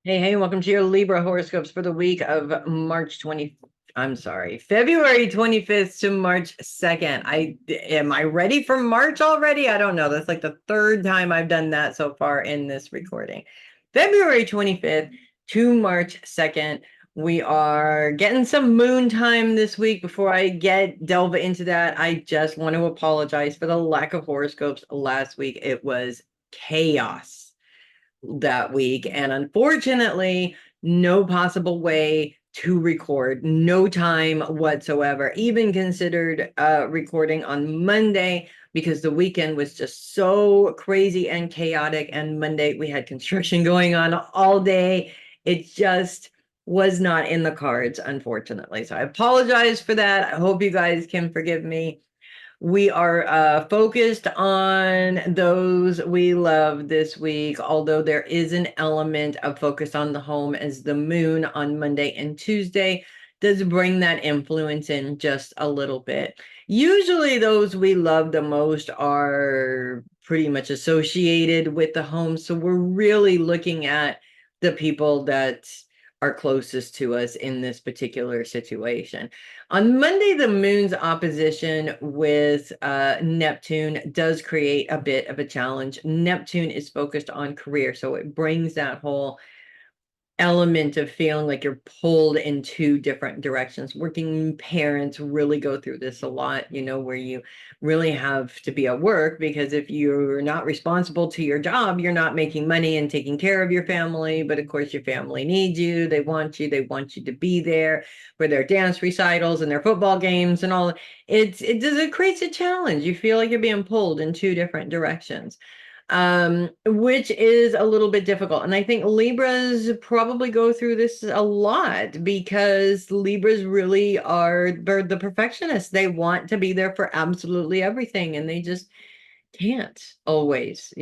Hey, welcome to your Libra horoscopes for the week of February 25th to March 2nd. Am I ready for March already? I don't know. That's like the third time I've done that so far in this recording. February 25th to March 2nd. We are getting some moon time this week. Before I delve into that, I just want to apologize for the lack of horoscopes last week. It was chaos that week. And unfortunately, no possible way to record, no time whatsoever, even considered recording on Monday because the weekend was just so crazy and chaotic. And Monday we had construction going on all day. It just was not in the cards, unfortunately. So I apologize for that. I hope you guys can forgive me. We are focused on those we love this week, although there is an element of focus on the home as the moon on Monday and Tuesday does bring that influence in just a little bit. Usually, those we love the most are pretty much associated with the home. So we're really looking at the people that are closest to us in this particular situation. On Monday, the moon's opposition with Neptune does create a bit of a challenge. Neptune is focused on career, so it brings that whole element of feeling like you're pulled in two different directions. Working parents really go through this a lot, where you really have to be at work because if you're not responsible to your job, you're not making money and taking care of your family. But of course, your family needs you. They want you to be there for their dance recitals and their football games and all. It creates a challenge. You feel like you're being pulled in two different directions, which is a little bit difficult. And I think Libras probably go through this a lot because Libras really they're the perfectionists. They want to be there for absolutely everything, and they just can't always.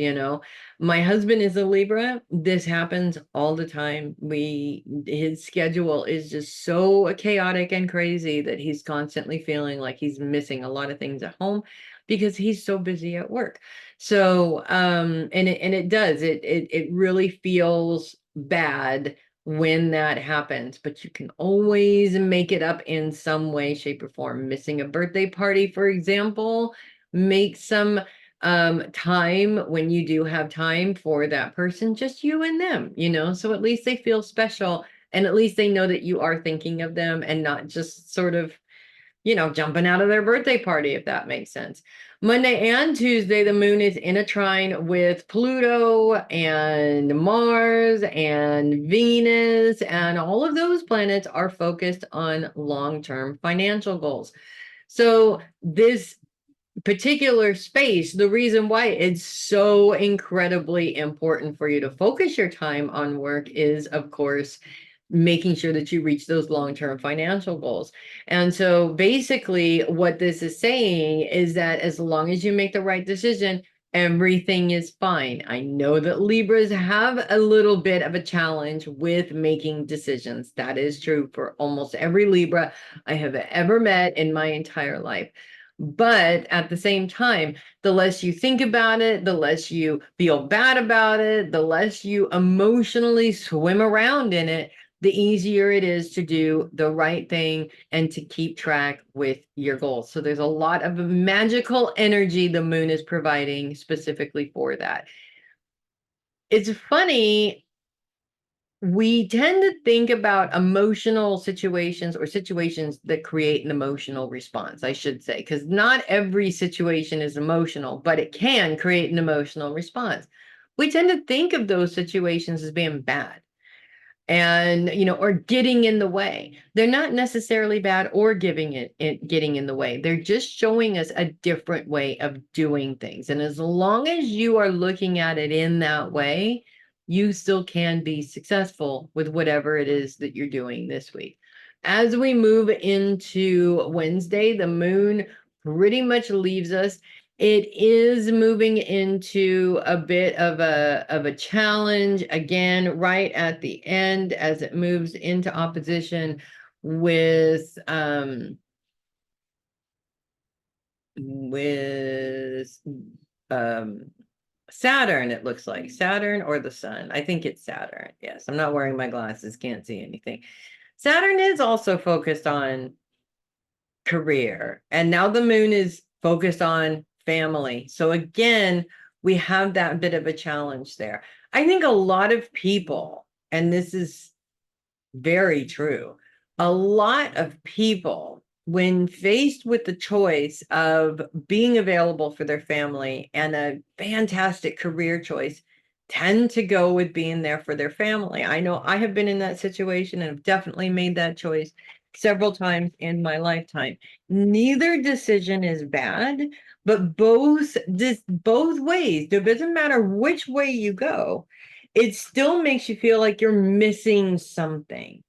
My husband is a Libra. This happens all the time. His schedule is just so chaotic and crazy that he's constantly feeling like he's missing a lot of things at home because he's so busy at work. So, and it does, it really feels bad when that happens, but you can always make it up in some way, shape, or form. Missing a birthday party, for example, make some time when you do have time for that person, just you and them, so at least they feel special and at least they know that you are thinking of them and not just sort of jumping out of their birthday party, if that makes sense. Monday and Tuesday, the moon is in a trine with Pluto and Mars and Venus, and all of those planets are focused on long-term financial goals. So this particular space, the reason why it's so incredibly important for you to focus your time on work is, of course, making sure that you reach those long-term financial goals. And so basically what this is saying is that as long as you make the right decision, everything is fine. I know that Libras have a little bit of a challenge with making decisions. That is true for almost every Libra I have ever met in my entire life. But at the same time, the less you think about it, the less you feel bad about it, the less you emotionally swim around in it, the easier it is to do the right thing and to keep track with your goals. So there's a lot of magical energy the moon is providing specifically for that. It's funny, we tend to think about emotional situations or situations that create an emotional response, I should say, because not every situation is emotional, but it can create an emotional response. We tend to think of those situations as being bad and or getting in the way. They're not necessarily bad or getting in the way. They're just showing us a different way of doing things, and as long as you are looking at it in that way, you still can be successful with whatever it is that you're doing this week. As we move into Wednesday, the moon pretty much leaves us. It is moving into a bit of a challenge again right at the end as it moves into opposition with with um Saturn, it looks like. Saturn or the sun. I think it's Saturn. Yes, I'm not wearing my glasses, can't see anything. Saturn is also focused on career, and now the moon is focused on family. So again, we have that bit of a challenge there. I think a lot of people, and this is very true, a lot of people, when faced with the choice of being available for their family and a fantastic career choice, tend to go with being there for their family. I know I have been in that situation and have definitely made that choice several times in my lifetime. Neither decision is bad, but both ways, it doesn't matter which way you go, it still makes you feel like you're missing something.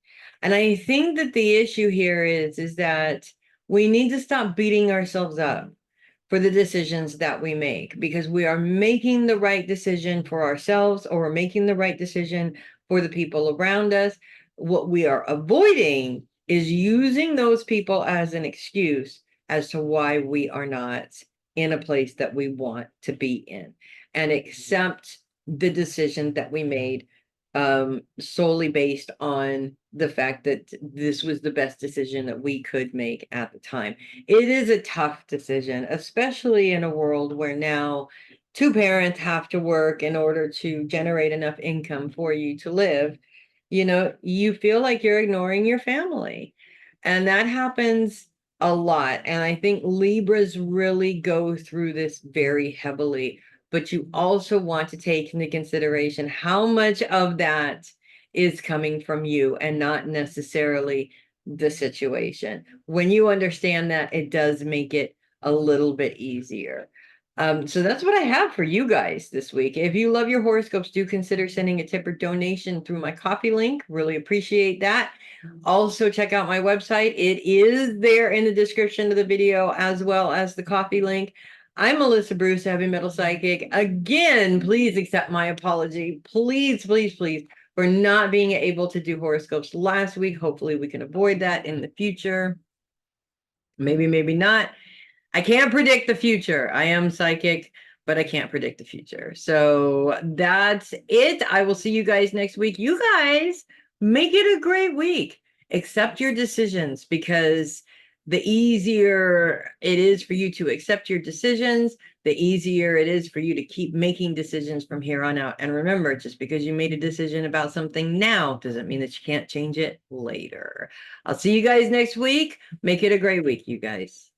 And I think that the issue here is that we need to stop beating ourselves up for the decisions that we make, because we are making the right decision for ourselves, or we're making the right decision for the people around us. What we are avoiding is using those people as an excuse as to why we are not in a place that we want to be in, and accept the decision that we made solely based on the fact that this was the best decision that we could make at the time. It is a tough decision, especially in a world where now two parents have to work in order to generate enough income for you to live. You know, you feel like you're ignoring your family. And that happens a lot. And I think Libras really go through this very heavily. But you also want to take into consideration how much of that is coming from you and not necessarily the situation. When you understand that, it does make it a little bit easier. So that's what I have for you guys this week. If you love your horoscopes, do consider sending a tip or donation through my coffee link. Really appreciate that. Also, check out my website. It is there in the description of the video, as well as the coffee link. I'm Melissa Bruce, Heavy Metal Psychic. Again, please accept my apology. Please, please, please, for not being able to do horoscopes last week. Hopefully we can avoid that in the future. Maybe, maybe not. I can't predict the future. I am psychic, but I can't predict the future. So that's it. I will see you guys next week. You guys make it a great week. Accept your decisions, because the easier it is for you to accept your decisions, the easier it is for you to keep making decisions from here on out. And remember, just because you made a decision about something now doesn't mean that you can't change it later. I'll see you guys next week. Make it a great week, you guys.